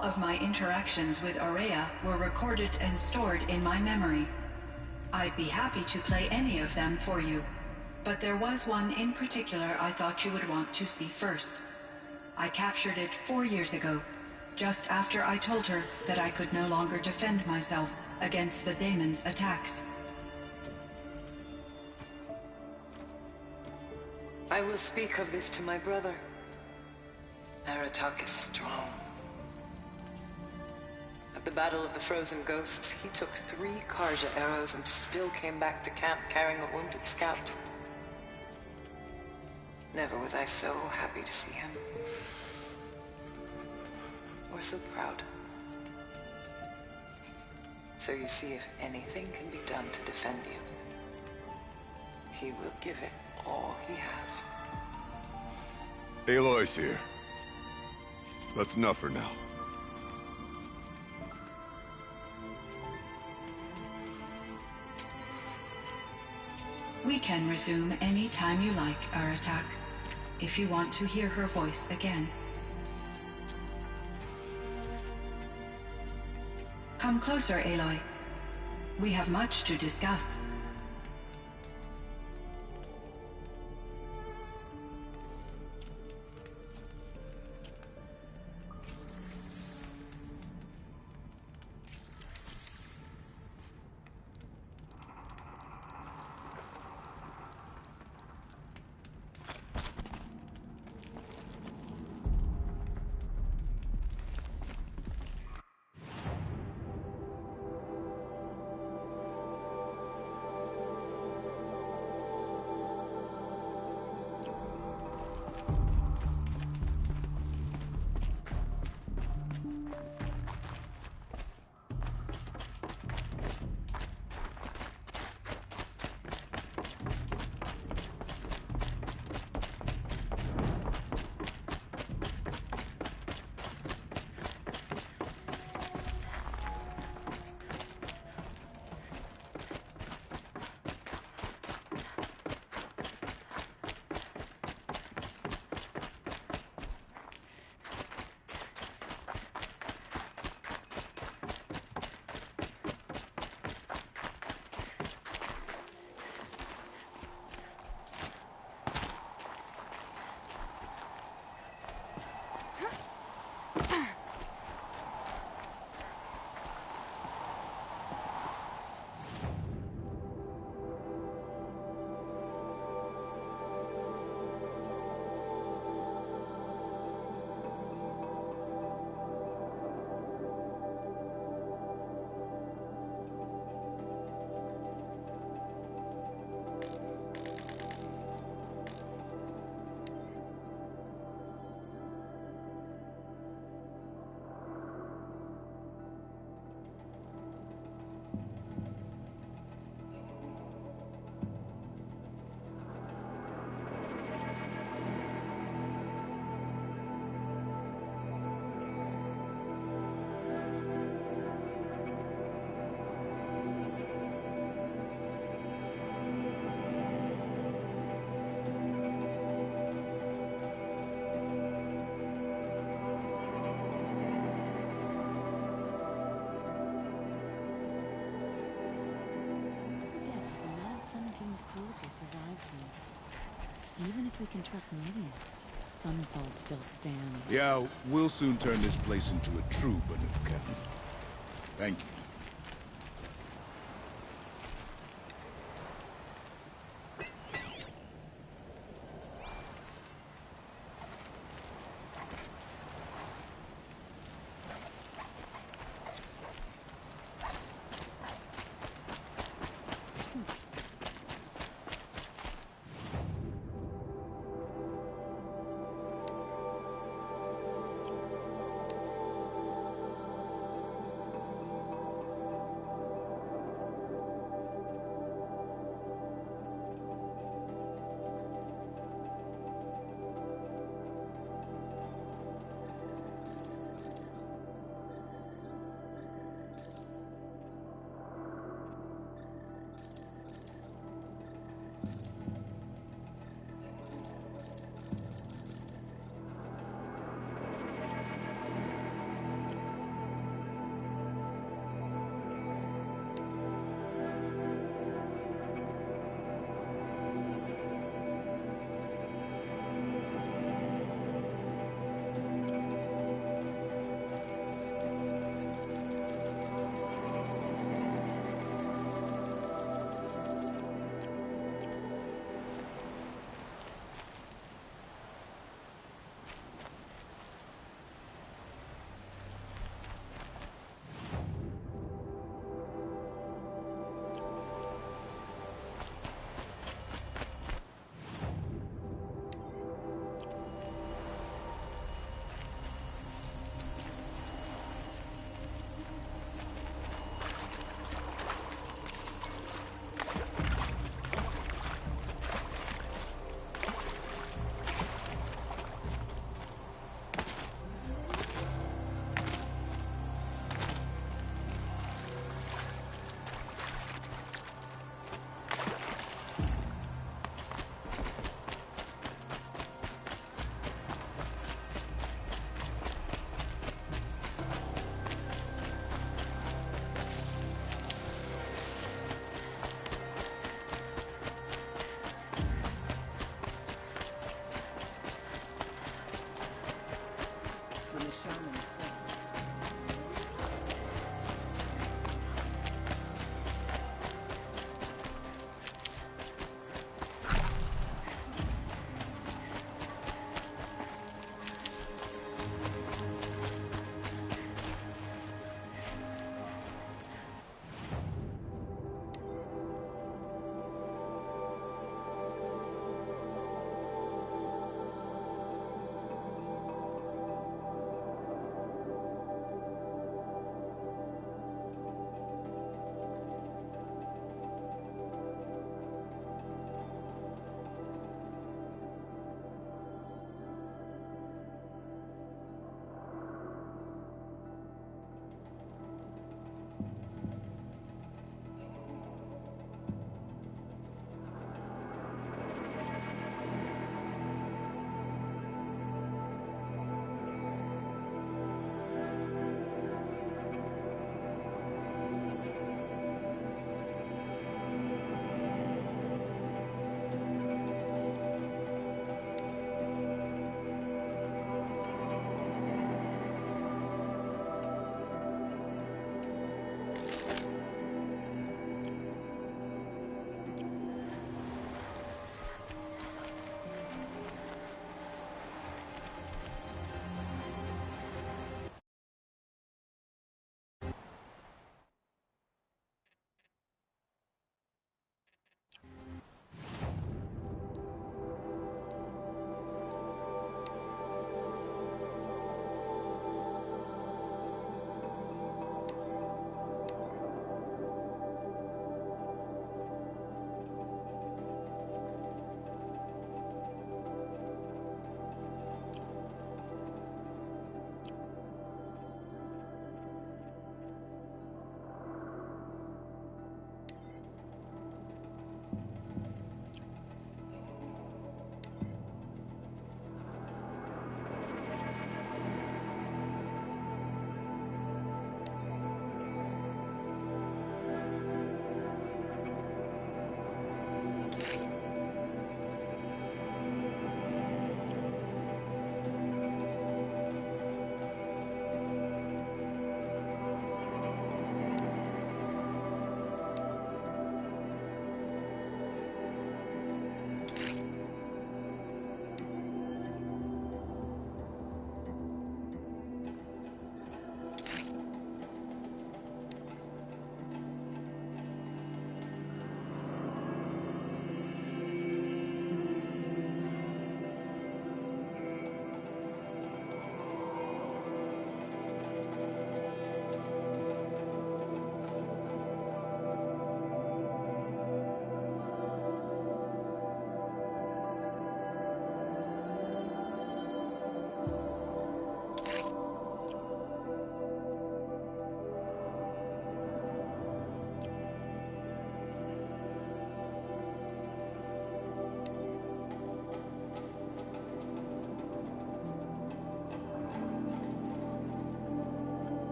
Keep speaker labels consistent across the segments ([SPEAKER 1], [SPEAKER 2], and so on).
[SPEAKER 1] All of my interactions with Aurea were recorded and stored in my memory. I'd be happy to play any of them for you, but there was one in particular I thought you would want to see first. I captured it 4 years ago, just after I told her that I could no longer defend myself against the daemon's attacks.
[SPEAKER 2] I will speak of this to my brother. Aratak is strong. At the Battle of the Frozen Ghosts, he took 3 Karja arrows and still came back to camp carrying a wounded scout. Never was I so happy to see him. Or so proud. So you see, if anything can be done to defend you, he will give it all he has.
[SPEAKER 3] Aloy's here. That's enough for now.
[SPEAKER 1] We can resume any time you like, Aratak, if you want to hear her voice again. Come closer, Aloy. We have much to discuss.
[SPEAKER 4] Even if we can trust Midian, Sunfall still stands.
[SPEAKER 5] Yeah, we'll soon turn this place into a true Banuk camp. Thank you.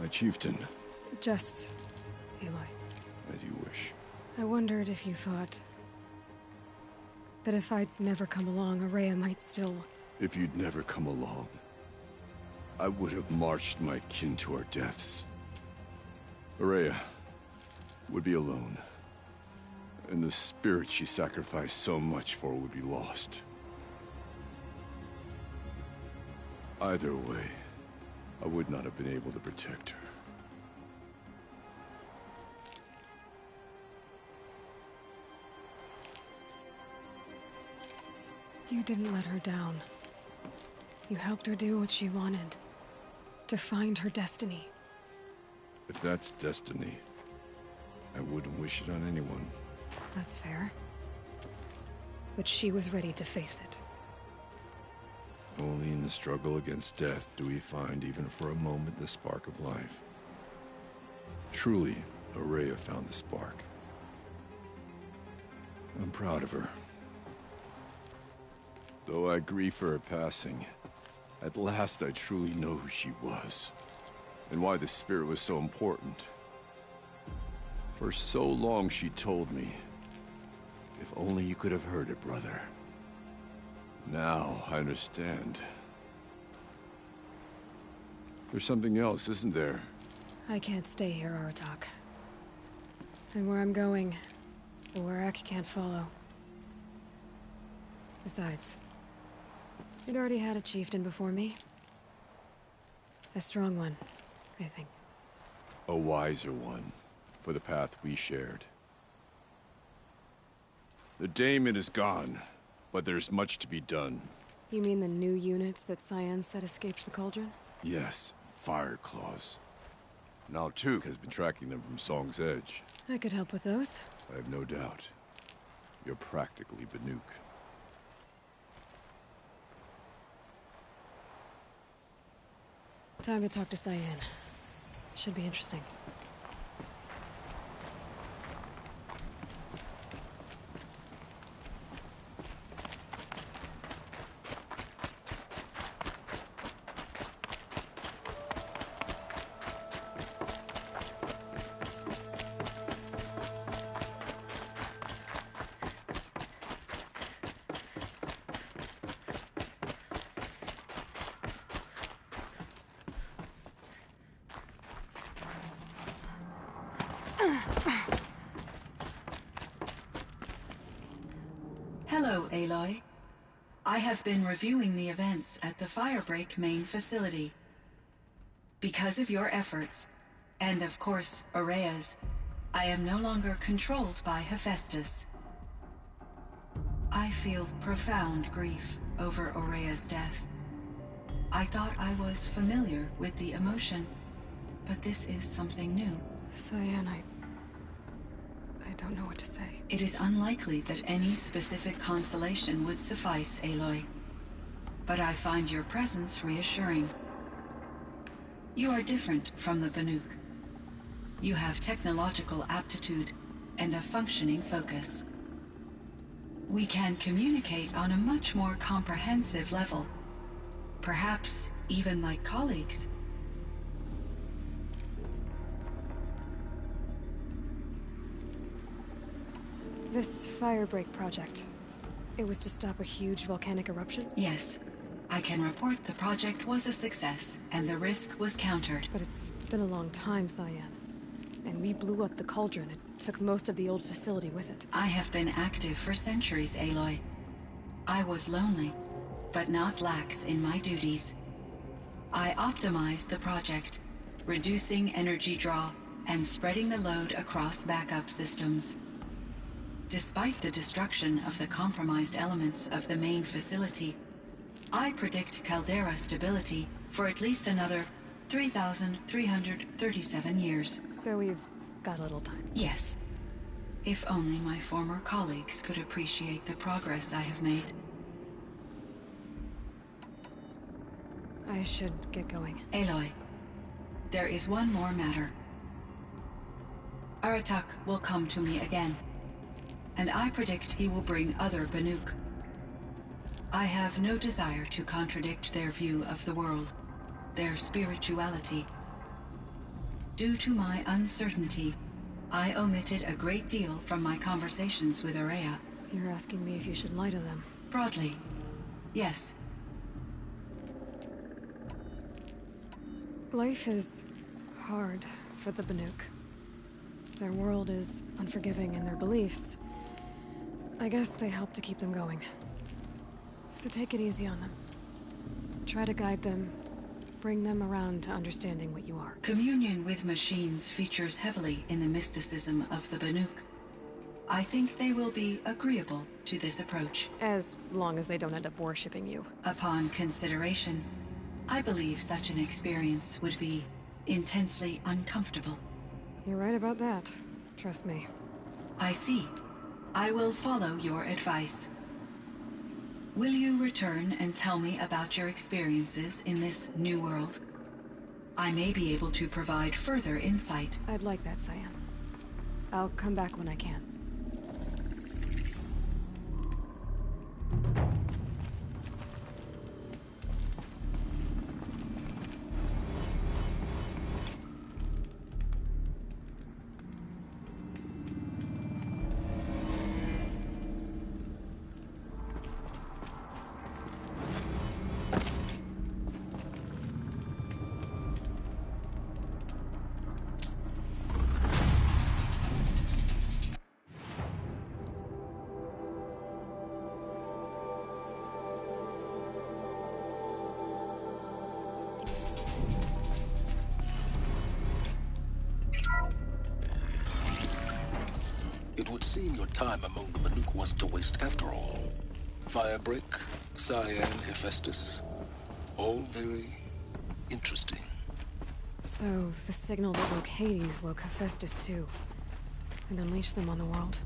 [SPEAKER 3] My chieftain.
[SPEAKER 6] Just... Aloy.
[SPEAKER 3] As you wish.
[SPEAKER 6] I wondered if you thought... that if I'd never come along, Araya might still...
[SPEAKER 3] If you'd never come along, I would have marched my kin to our deaths. Araya would be alone, and the spirit she sacrificed so much for would be lost. Either way, I would not have been able to protect her.
[SPEAKER 6] You didn't let her down. You helped her do what she wanted. To find her destiny.
[SPEAKER 3] If that's destiny, I wouldn't wish it on anyone.
[SPEAKER 6] That's fair. But she was ready to face it.
[SPEAKER 3] Only in the struggle against death do we find, even for a moment, the spark of life. Truly, Araya found the spark. I'm proud of her. Though I grieve for her passing, at last I truly know who she was, and why the spirit was so important. For so long she told me, if only you could have heard it, brother. Now I understand. There's something else, isn't there?
[SPEAKER 6] I can't stay here, Aratak. And where I'm going, the Warak can't follow. Besides, you'd already had a chieftain before me. A strong one, I think.
[SPEAKER 3] A wiser one, for the path we shared. The daemon is gone, but there's much to be done.
[SPEAKER 6] You mean the new units that Cyan said escaped the cauldron?
[SPEAKER 3] Yes, fire claws. Now Tuk has been tracking them from Song's Edge.
[SPEAKER 6] I could help with those.
[SPEAKER 3] I have no doubt. You're practically Banuk.
[SPEAKER 6] Time to talk to Cyan. Should be interesting.
[SPEAKER 1] Hello, Aloy. I have been reviewing the events at the Firebreak main facility. Because of your efforts, and of course, Araya's, I am no longer controlled by Hephaestus. I feel profound grief over Araya's death. I thought I was familiar with the emotion, but this is something new.
[SPEAKER 6] Cyan, I don't know what to say.
[SPEAKER 1] It is unlikely that any specific consolation would suffice, Aloy. But I find your presence reassuring. You are different from the Banuk. You have technological aptitude and a functioning focus. We can communicate on a much more comprehensive level. Perhaps even like colleagues.
[SPEAKER 6] This Firebreak project, it was to stop a huge volcanic eruption?
[SPEAKER 1] Yes. I can report the project was a success, and the risk was countered.
[SPEAKER 6] But it's been a long time, Cyan. And we blew up the cauldron. It took most of the old facility with it.
[SPEAKER 1] I have been active for centuries, Aloy. I was lonely, but not lax in my duties. I optimized the project, reducing energy draw and spreading the load across backup systems. Despite the destruction of the compromised elements of the main facility, I predict caldera stability for at least another 3,337 years.
[SPEAKER 6] So we've got a little time.
[SPEAKER 1] Yes. If only my former colleagues could appreciate the progress I have made.
[SPEAKER 6] I should get going.
[SPEAKER 1] Aloy, there is one more matter. Aratak will come to me again, and I predict he will bring other Banuk. I have no desire to contradict their view of the world, their spirituality. Due to my uncertainty, I omitted a great deal from my conversations with Aurea.
[SPEAKER 6] You're asking me if you should lie to them.
[SPEAKER 1] Broadly, yes.
[SPEAKER 6] Life is hard for the Banuk. Their world is unforgiving in their beliefs. I guess they help to keep them going. So take it easy on them. Try to guide them, bring them around to understanding what you are.
[SPEAKER 1] Communion with machines features heavily in the mysticism of the Banuk. I think they will be agreeable to this approach.
[SPEAKER 6] As long as they don't end up worshipping you.
[SPEAKER 1] Upon consideration, I believe such an experience would be intensely uncomfortable.
[SPEAKER 6] You're right about that. Trust me.
[SPEAKER 1] I see. I will follow your advice. Will you return and tell me about your experiences in this new world? I may be able to provide further insight.
[SPEAKER 6] I'd like that, Cyan. I'll come back when I can.
[SPEAKER 7] It would seem your time among the Banuk wasn't a waste after all. Firebreak, Cyan, Hephaestus. All very interesting.
[SPEAKER 6] So, the signal that woke Hades woke Hephaestus too, and unleashed them on the world.